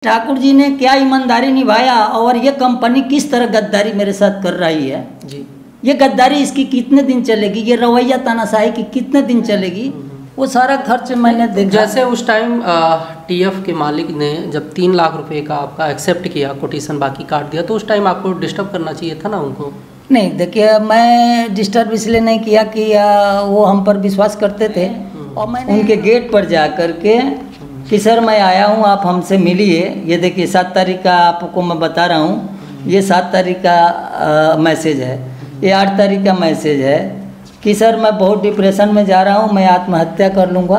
ठाकुर जी ने क्या ईमानदारी निभाया और ये कंपनी किस तरह गद्दारी मेरे साथ कर रही है जी। ये गद्दारी इसकी कितने दिन चलेगी, ये रवैया तानाशाही की कितने दिन चलेगी, वो सारा खर्च मैंने देखा। जैसे उस टाइम टीएफ के मालिक ने जब 3 लाख रुपए का आपका एक्सेप्ट किया, कोटेशन बाकी काट दिया, तो उस टाइम आपको डिस्टर्ब करना चाहिए था ना उनको? नहीं, देखिए मैं डिस्टर्ब इसलिए नहीं किया कि वो हम पर विश्वास करते थे और मैंने उनके गेट पर जा कर के कि सर मैं आया हूँ, आप हमसे मिलिए। ये देखिए 7 तारीख का आपको मैं बता रहा हूँ, ये 7 तारीख का मैसेज है, ये 8 तारीख का मैसेज है कि सर मैं बहुत डिप्रेशन में जा रहा हूँ, मैं आत्महत्या कर लूँगा।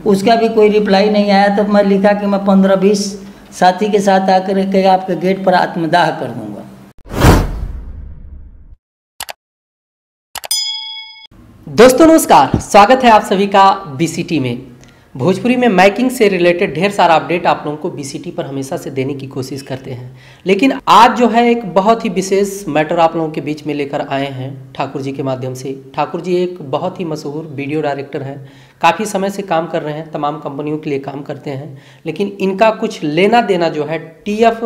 उसका भी कोई रिप्लाई नहीं आया, तो मैं लिखा कि मैं 15-20 साथी के साथ आकर के आपके गेट पर आत्मदाह कर दूँगा। दोस्तों नमस्कार, स्वागत है आप सभी का बीसीटी में। भोजपुरी में माइकिंग से रिलेटेड ढेर सारा अपडेट आप लोगों को बीसीटी पर हमेशा से देने की कोशिश करते हैं, लेकिन आज जो है एक बहुत ही विशेष मैटर आप लोगों के बीच में लेकर आए हैं ठाकुर जी के माध्यम से। ठाकुर जी एक बहुत ही मशहूर वीडियो डायरेक्टर हैं, काफ़ी समय से काम कर रहे हैं, तमाम कंपनियों के लिए काम करते हैं, लेकिन इनका कुछ लेना देना जो है टीएफ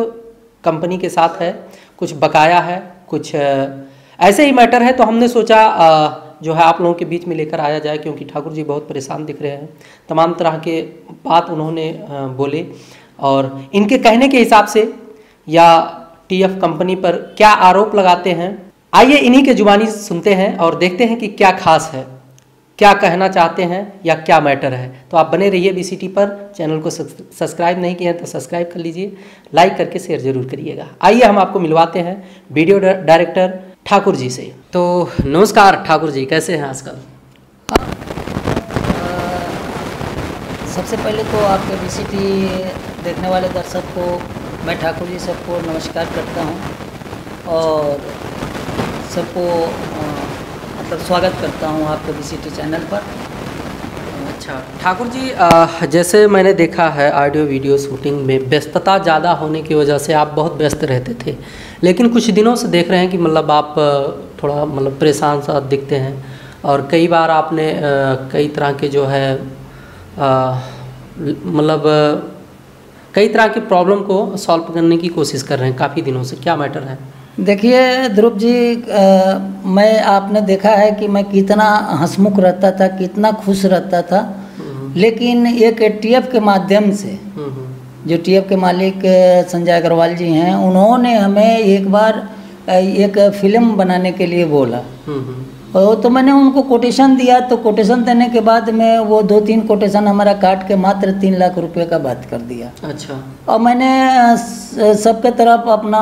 कंपनी के साथ है, कुछ बकाया है, कुछ ऐसे ही मैटर है। तो हमने सोचा जो है आप लोगों के बीच में लेकर आया जाए, क्योंकि ठाकुर जी बहुत परेशान दिख रहे हैं, तमाम तरह के बात उन्होंने बोले और इनके कहने के हिसाब से या टीएफ कंपनी पर क्या आरोप लगाते हैं, आइए इन्हीं के जुबानी सुनते हैं और देखते हैं कि क्या खास है, क्या कहना चाहते हैं या क्या मैटर है। तो आप बने रहिए बीसीटी पर। चैनल को सब्सक्राइब नहीं किए हैं तो सब्सक्राइब कर लीजिए, लाइक करके शेयर जरूर करिएगा। आइए हम आपको मिलवाते हैं वीडियो डायरेक्टर ठाकुर जी से। तो नमस्कार ठाकुर जी, कैसे हैं आजकल? सबसे पहले तो आपके बीसीटी देखने वाले दर्शक को मैं ठाकुर जी सबको नमस्कार करता हूं और सबको मतलब स्वागत करता हूं आपके बीसीटी चैनल पर। अच्छा ठाकुर जी, जैसे मैंने देखा है ऑडियो वीडियो शूटिंग में व्यस्तता ज़्यादा होने की वजह से आप बहुत व्यस्त रहते थे, लेकिन कुछ दिनों से देख रहे हैं कि मतलब आप थोड़ा मतलब परेशान सा दिखते हैं और कई बार आपने कई तरह के जो है मतलब कई तरह के प्रॉब्लम को सॉल्व करने की कोशिश कर रहे हैं काफ़ी दिनों से। क्या मैटर है? देखिए ध्रुव जी, मैं आपने देखा है कि मैं कितना हंसमुख रहता था, कितना खुश रहता था, लेकिन एक टीएफ के माध्यम से जो टीएफ के मालिक संजय अग्रवाल जी हैं, उन्होंने हमें एक बार एक फिल्म बनाने के लिए बोला और तो मैंने उनको कोटेशन दिया। तो कोटेशन देने के बाद में वो 2-3 कोटेशन हमारा काट के मात्र 3 लाख रुपए का बात कर दिया। अच्छा। और मैंने सबके तरफ अपना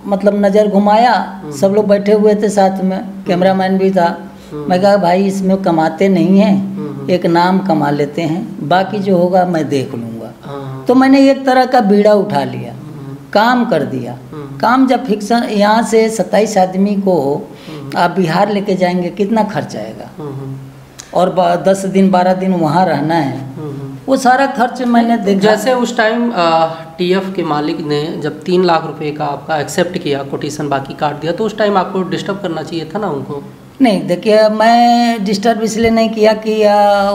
मतलब नज़र घुमाया, सब लोग बैठे हुए थे साथ में, कैमरामैन भी था। मैं कहा भाई इसमें कमाते नहीं हैं, एक नाम कमा लेते हैं, बाकी जो होगा मैं देख लूँगा। तो मैंने एक तरह का बीड़ा उठा लिया, काम कर दिया। काम जब फिक्सन यहाँ से 27 आदमी को आप बिहार लेके जाएंगे, कितना खर्च आएगा और 10 दिन 12 दिन वहाँ रहना है, वो सारा खर्च मैंने देखा। जैसे उस टाइम टीएफ के मालिक ने जब 3 लाख रुपए का आपका एक्सेप्ट किया, कोटेशन बाकी काट दिया, तो उस टाइम आपको डिस्टर्ब करना चाहिए था ना उनको? नहीं, देखिए मैं डिस्टर्ब इसलिए नहीं किया कि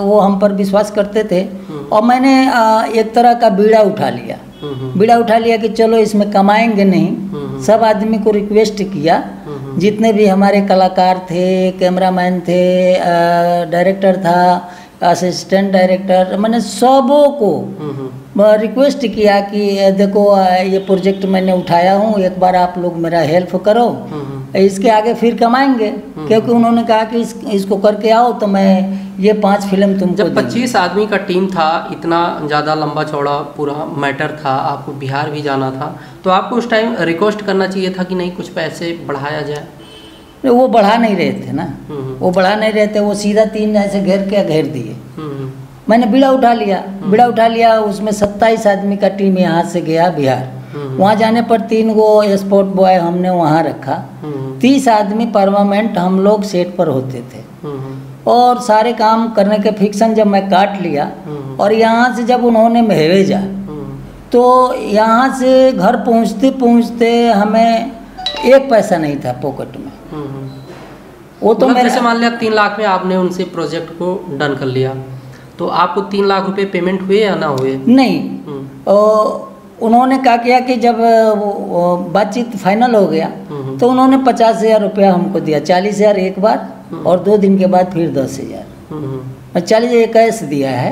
वो हम पर विश्वास करते थे और मैंने एक तरह का बीड़ा उठा लिया कि चलो इसमें कमाएंगे नहीं। सब आदमी को रिक्वेस्ट किया, जितने भी हमारे कलाकार थे, कैमरामैन थे, डायरेक्टर था, असिस्टेंट डायरेक्टर, मैंने सबों को रिक्वेस्ट किया कि देखो ये प्रोजेक्ट मैंने उठाया हूँ, एक बार आप लोग मेरा हेल्प करो, इसके आगे फिर कमाएंगे। क्योंकि उन्होंने कहा कि इसको करके आओ तो मैं ये 5 फिल्म तुमको। जब 25 आदमी का टीम था, इतना ज़्यादा लंबा चौड़ा पूरा मैटर था, आपको बिहार भी जाना था, तो आपको उस टाइम रिक्वेस्ट करना चाहिए था कि नहीं कुछ पैसे बढ़ाया जाए। वो बढ़ा नहीं रहे थे ना, वो बढ़ा नहीं रहे थे, वो सीधा 3 ऐसे घेर दिए। मैंने बीड़ा उठा लिया। उसमें 27 आदमी का टीम यहाँ से गया बिहार। वहाँ जाने पर 3 गो स्पोर्ट बॉय हमने वहाँ रखा, 30 आदमी परमानेंट हम लोग सेट पर होते थे और सारे काम करने के फिक्सन जब मैं काट लिया और यहाँ से जब उन्होंने भेजा तो यहाँ से घर पहुँचते हमें 1 पैसा नहीं था पॉकेट में। वो तो मेरे से मान लिया 3 लाख में आपने उनसे प्रोजेक्ट को डन कर लिया, तो आपको 3 लाख रुपए पेमेंट हुए या ना हुए? नहीं, उन्होंने क्या किया कि जब वो बातचीत फाइनल हो गया तो उन्होंने 50,000 रुपया हमको दिया, 40,000 एक बार और 2 दिन के बाद फिर 10,000। मैं 40,000 कैश दिया है,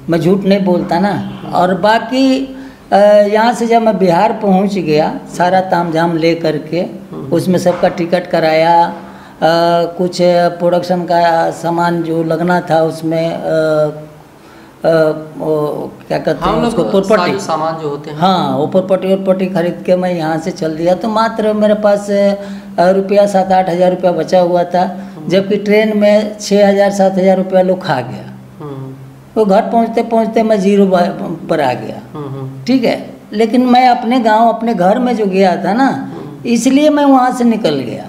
मैं झूठ नहीं बोलता ना। और बाकी यहाँ से जब मैं बिहार पहुँच गया सारा तामझाम ले करके, उसमें सबका टिकट कराया, कुछ प्रोडक्शन का सामान जो लगना था उसमें क्या कहते हैं उसको, प्रॉपर्टी सामान जो होते हैं, हाँ वो प्रॉपर्टी खरीद के मैं यहाँ से चल दिया। तो मात्र मेरे पास रुपया 7-8 हज़ार रुपया बचा हुआ था, जबकि ट्रेन में 6,000-7,000 रुपया लोग खा गया। तो घर पहुँचते पहुँचते मैं 0 पर आ गया। ठीक है, लेकिन मैं अपने गांव अपने घर में जो गया था ना, इसलिए मैं वहाँ से निकल गया,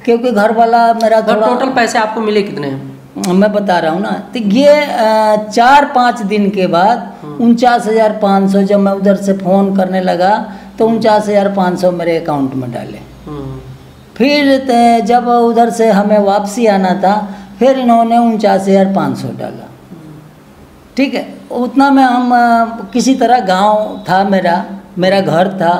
क्योंकि घर वाला मेरा थोड़ा। टोटल पैसे आपको मिले कितने? मैं बता रहा हूँ ना, तो ये 4-5 दिन के बाद 49,500 जब मैं उधर से फ़ोन करने लगा तो 49,500 मेरे अकाउंट में डाले। फिर जब उधर से हमें वापसी आना था फिर इन्होंने 49,500 डाला। ठीक है, उतना में हम किसी तरह गांव था मेरा घर था,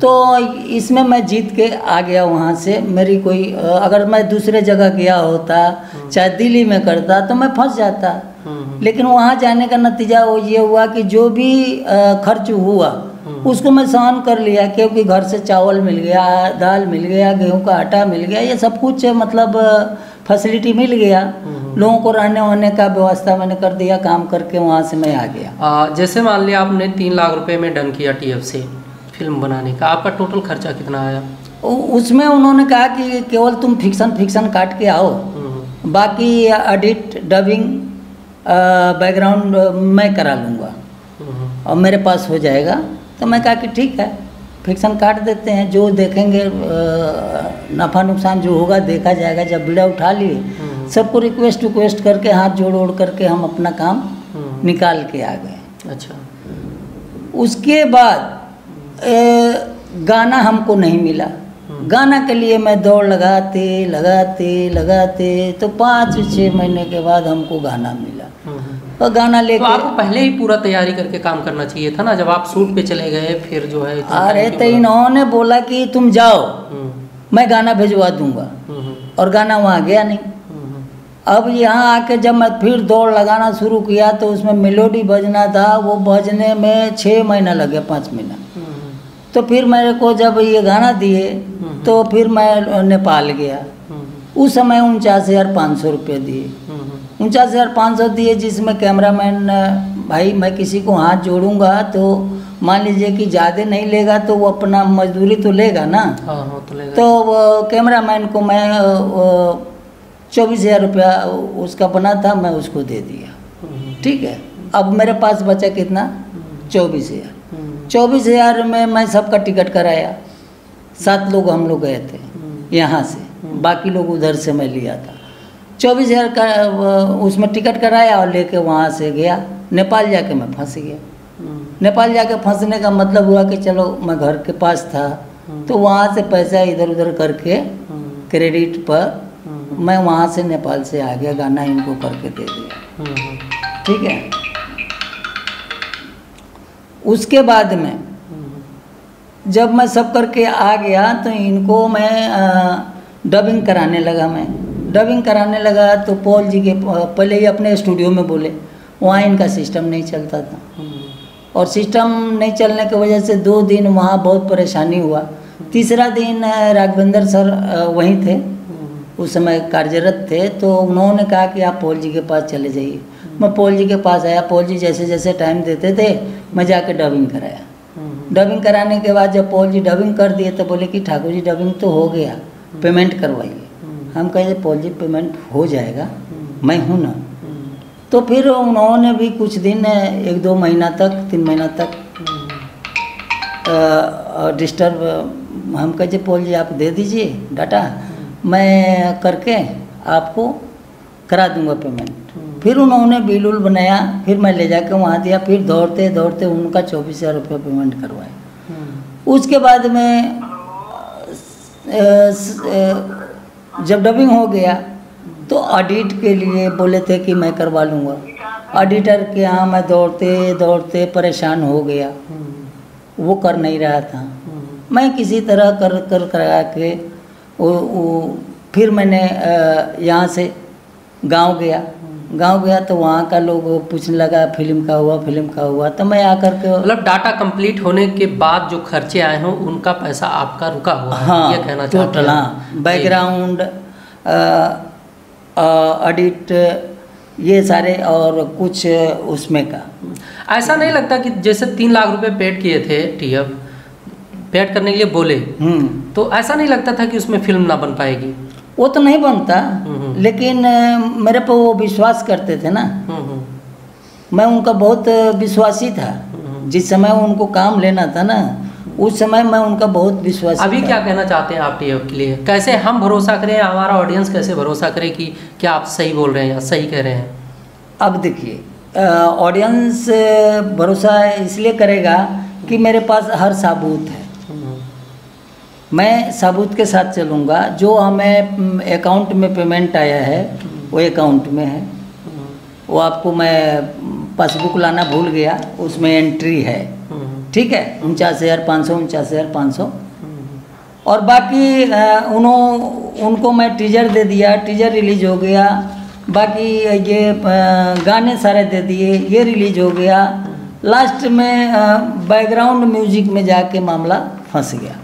तो इसमें मैं जीत के आ गया वहाँ से। मेरी कोई अगर मैं दूसरे जगह गया होता, चाहे दिल्ली में करता, तो मैं फंस जाता। लेकिन वहाँ जाने का नतीजा वो ये हुआ कि जो भी खर्च हुआ उसको मैं सहन कर लिया, क्योंकि घर से चावल मिल गया, दाल मिल गया, गेहूं का आटा मिल गया, ये सब कुछ मतलब फैसिलिटी मिल गया। लोगों को रहने वहने का व्यवस्था मैंने कर दिया, काम करके वहाँ से मैं आ गया। जैसे मान लिया आपने 3 लाख रुपए में डन किया TF से फिल्म बनाने का, आपका टोटल खर्चा कितना आया? उसमें उन्होंने कहा कि केवल तुम फिक्सन काट के आओ, बाकी एडिट डबिंग बैकग्राउंड मैं करा लूँगा और मेरे पास हो जाएगा। तो मैं कहा कि ठीक है, फिक्सन काट देते हैं, जो देखेंगे नफ़ा नुकसान जो होगा देखा जाएगा। जब बीड़ा उठा लिए, सबको रिक्वेस्ट करके हाथ जोड़ करके हम अपना काम निकाल के आ गए। अच्छा, उसके बाद गाना हमको नहीं मिला। गाना के लिए मैं दौड़ लगाते तो 5-6 महीने के बाद हमको गाना मिला। और गाना लेके तो आपको पहले ही पूरा तैयारी करके काम करना चाहिए था ना, जब आप शूट पे चले गए फिर जो है। अरे तो इन्होंने बोला कि तुम जाओ, मैं गाना भिजवा दूंगा, और गाना वहाँ गया नहीं। अब यहाँ आके जब मैं फिर दौड़ लगाना शुरू किया तो उसमें मेलोडी बजना था, वो बजने में 6 महीना लग गया, 5 महीना। तो फिर मेरे को जब ये गाना दिए तो फिर मैं नेपाल गया। उस समय 49,500 रुपये दिए, 49,500 दिए, जिसमें कैमरामैन भाई मैं किसी को हाथ जोड़ूंगा तो मान लीजिए कि ज़्यादा नहीं लेगा तो वो अपना मजदूरी तो लेगा ना। हाँ, तो लेगा। तो कैमरामैन को मैं 24,000 रुपया उसका बना था, मैं उसको दे दिया। ठीक है, अब मेरे पास बचा कितना? 24,000। 24,000 में मैं सबका टिकट कराया। 7 लोग हम लोग गए थे यहाँ से, बाकी लोग उधर से मैं लिया था। 24,000 का उसमें टिकट कराया और लेके वहाँ से गया। नेपाल जाके मैं फंस गया। नेपाल जाके फंसने का मतलब हुआ कि चलो मैं घर के पास था तो वहाँ से पैसा इधर उधर करके क्रेडिट पर मैं वहाँ से नेपाल से आ गया, गाना इनको करके दे दिया। ठीक है, उसके बाद में जब मैं सब करके आ गया तो इनको मैं डबिंग कराने लगा। तो पॉल जी के पहले ही अपने स्टूडियो में बोले, वहाँ इनका सिस्टम नहीं चलता था, और सिस्टम नहीं चलने की वजह से 2 दिन वहाँ बहुत परेशानी हुआ। तीसरा दिन राघवेंद्र सर वहीं थे, उस समय कार्यरत थे, तो उन्होंने कहा कि आप पॉल जी के पास चले जाइए। मैं पॉल जी के पास आया। पॉल जी जैसे जैसे टाइम देते थे मैं जाके डबिंग कराया। डबिंग कराने के बाद जब पॉल जी डबिंग कर दिए तो बोले कि ठाकुर जी डबिंग तो हो गया, पेमेंट करवाइए। हम कहे पॉल जी पेमेंट हो जाएगा, मैं हूँ ना। तो फिर उन्होंने भी कुछ दिन 1-2 महीना तक 3 महीना तक डिस्टर्ब। हम कहे पॉल जी आप दे दीजिए डाटा, मैं करके आपको करा दूंगा पेमेंट। फिर उन्होंने बिल उल बनाया, फिर मैं ले जाके वहाँ दिया। फिर दौड़ते उनका 24,000 रुपये पेमेंट करवाया। उसके बाद में जब डबिंग हो गया तो ऑडिट के लिए बोले थे कि मैं करवा लूँगा। ऑडिटर के यहाँ मैं दौड़ते परेशान हो गया। वो कर नहीं रहा था। मैं किसी तरह कर करा के वो फिर मैंने यहाँ से गांव गया तो वहाँ का लोग पूछने लगा फिल्म का हुआ, तो मैं आकर के मतलब डाटा कंप्लीट होने के बाद जो खर्चे आए हों उनका पैसा आपका रुका हुआ है, हाँ, ये कहना चाहते हैं? टोटल, हाँ, बैकग्राउंड, ऑडिट, ये सारे और कुछ उसमें का। ऐसा नहीं लगता कि जैसे 3 लाख रुपए पेड किए थे TF पेड करने के लिए बोले, तो ऐसा नहीं लगता था कि उसमें फिल्म ना बन पाएगी? वो तो नहीं बनता, लेकिन मेरे पे वो विश्वास करते थे ना। मैं उनका बहुत विश्वासी था। जिस समय उनको काम लेना था ना, उस समय मैं उनका बहुत विश्वासी अभी था। क्या कहना चाहते हैं आप TF के लिए? कैसे हम भरोसा करें, हमारा ऑडियंस कैसे भरोसा करे कि क्या आप सही बोल रहे हैं या सही कह रहे हैं? अब देखिए, ऑडियंस भरोसा इसलिए करेगा कि मेरे पास हर सबूत है। मैं सबूत के साथ चलूँगा। जो हमें अकाउंट में पेमेंट आया है वो अकाउंट में है। वो आपको मैं पासबुक लाना भूल गया, उसमें एंट्री है, ठीक है, 49,500। और बाकी उनको मैं टीजर दे दिया, टीजर रिलीज हो गया। बाकी ये गाने सारे दे दिए, ये रिलीज हो गया। लास्ट में बैकग्राउंड म्यूजिक में जाके मामला फंस गया।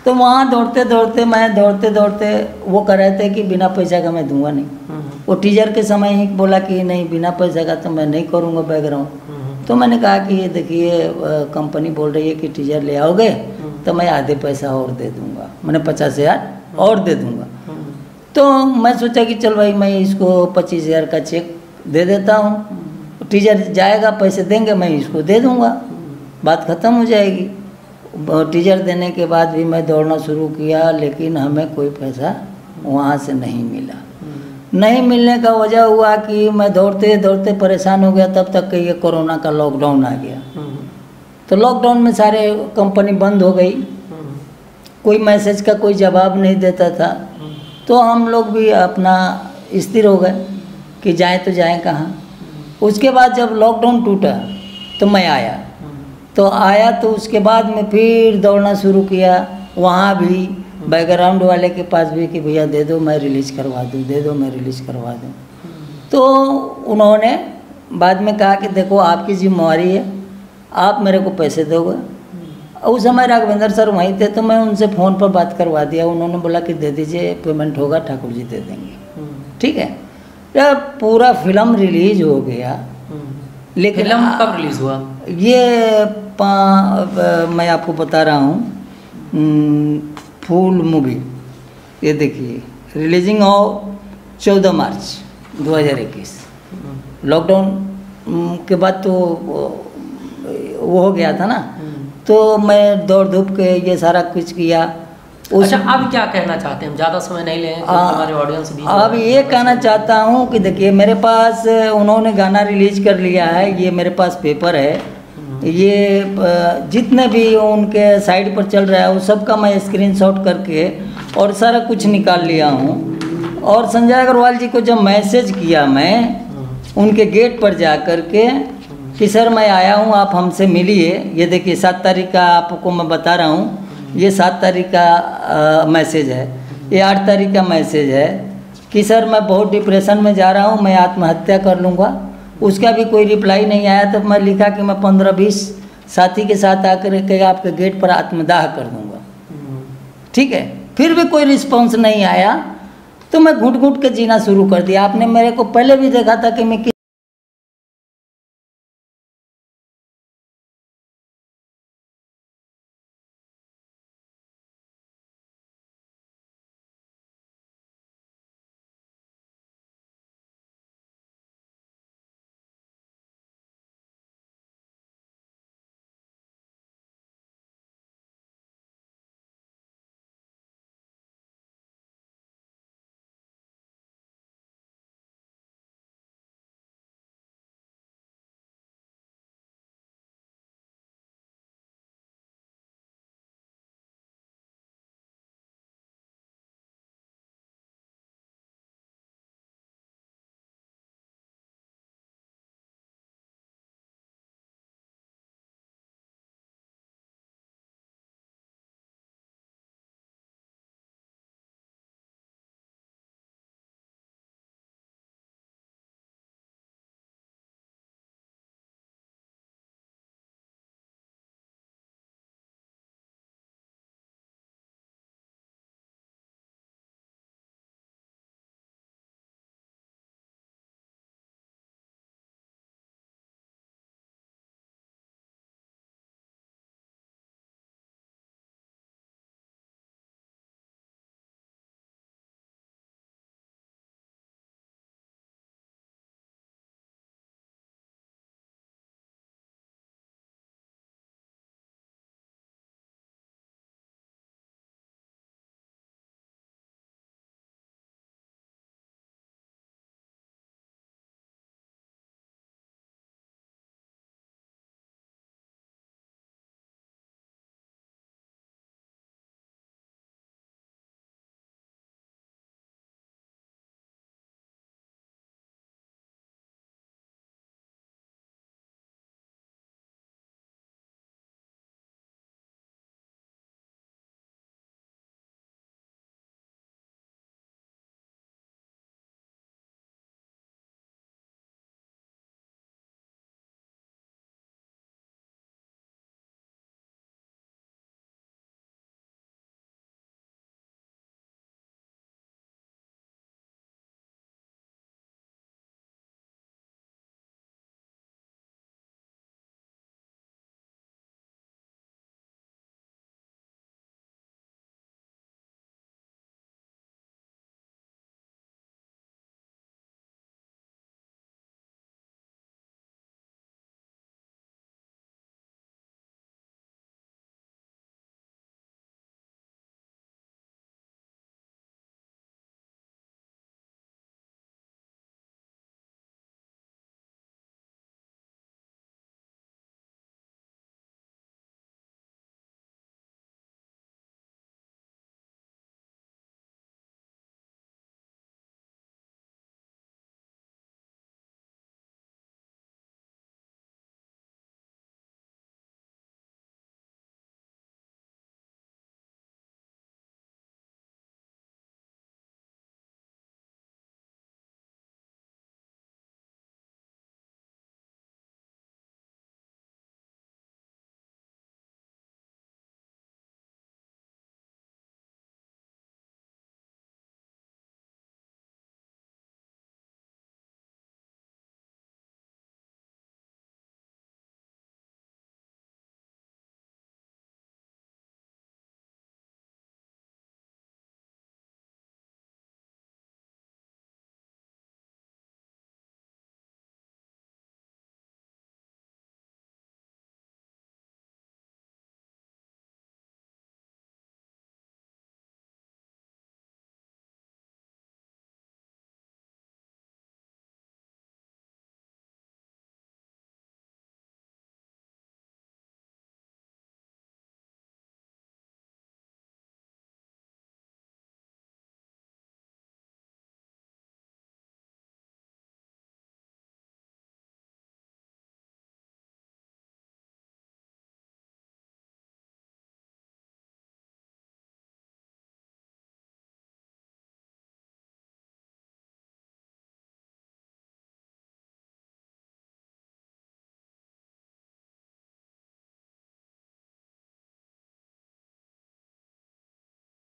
तो वहाँ दौड़ते दौड़ते वो कह रहे थे कि बिना पैसा का मैं दूंगा नहीं। वो टीजर के समय ही बोला कि नहीं, बिना पैसा का तो मैं नहीं करूँगा बैकग्राउंड। तो मैंने कहा कि ये देखिए, कंपनी बोल रही है कि टीजर ले आओगे तो मैं आधे पैसा और दे दूंगा, मैंने 50,000 और दे दूंगा। तो मैं सोचा कि चल भाई, मैं इसको 25,000 का चेक दे देता हूँ, टीजर जाएगा, पैसे देंगे, मैं इसको दे दूंगा, बात ख़त्म हो जाएगी। टीजर देने के बाद भी मैं दौड़ना शुरू किया, लेकिन हमें कोई पैसा वहाँ से नहीं मिला। नहीं मिलने का वजह हुआ कि मैं दौड़ते दौड़ते परेशान हो गया। तब तक ये कोरोना का लॉकडाउन आ गया। तो लॉकडाउन में सारे कंपनी बंद हो गई, कोई मैसेज का कोई जवाब नहीं देता था। तो हम लोग भी अपना स्थिर हो गए कि जाएं तो जाएं कहाँ। उसके बाद जब लॉकडाउन टूटा तो मैं आया, तो उसके बाद में फिर दौड़ना शुरू किया। वहाँ भी बैकग्राउंड वाले के पास भी कि भैया दे दो, मैं रिलीज़ करवा दूँ, दे दो, मैं रिलीज़ करवा दूँ। तो उन्होंने बाद में कहा कि देखो, आपकी जिम्मेवारी है, आप मेरे को पैसे दोगे। उस समय राघवेंद्र सर वहीं थे, तो मैं उनसे फ़ोन पर बात करवा दिया। उन्होंने बोला कि दे दीजिए, पेमेंट होगा, ठाकुर जी दे देंगे, ठीक है। जब पूरा फिल्म रिलीज हो गया, लेकिन फिल्म कब रिलीज़ हुआ? ये मैं आपको बता रहा हूँ, फुल मूवी ये देखिए, रिलीजिंग हो 14 मार्च 2021। लॉकडाउन के बाद तो वो हो गया था ना, तो मैं दौड़ धूप के ये सारा कुछ किया। अच्छा, अब क्या कहना चाहते हैं? हम ज़्यादा समय नहीं लेंगे, हमारे ऑडियंस भी। अब ये कहना चाहता हूँ कि देखिए, मेरे पास उन्होंने गाना रिलीज कर लिया है, ये मेरे पास पेपर है, ये जितने भी उनके साइड पर चल रहा है वो सब का मैं स्क्रीनशॉट करके और सारा कुछ निकाल लिया हूँ। और संजय अग्रवाल जी को जब मैसेज किया मैं उनके गेट पर जा कर के कि सर मैं आया हूँ, आप हमसे मिलिए। ये देखिए 7 तारीख का आपको मैं बता रहा हूँ, ये 7 तारीख का मैसेज है, ये 8 तारीख का मैसेज है कि सर मैं बहुत डिप्रेशन में जा रहा हूँ, मैं आत्महत्या कर लूँगा। उसका भी कोई रिप्लाई नहीं आया। तो मैं लिखा कि मैं 15-20 साथी के साथ आकर के आपके गेट पर आत्मदाह कर दूँगा, ठीक है। फिर भी कोई रिस्पॉन्स नहीं आया, तो मैं घुट घुट के जीना शुरू कर दिया। आपने मेरे को पहले भी देखा था कि मैं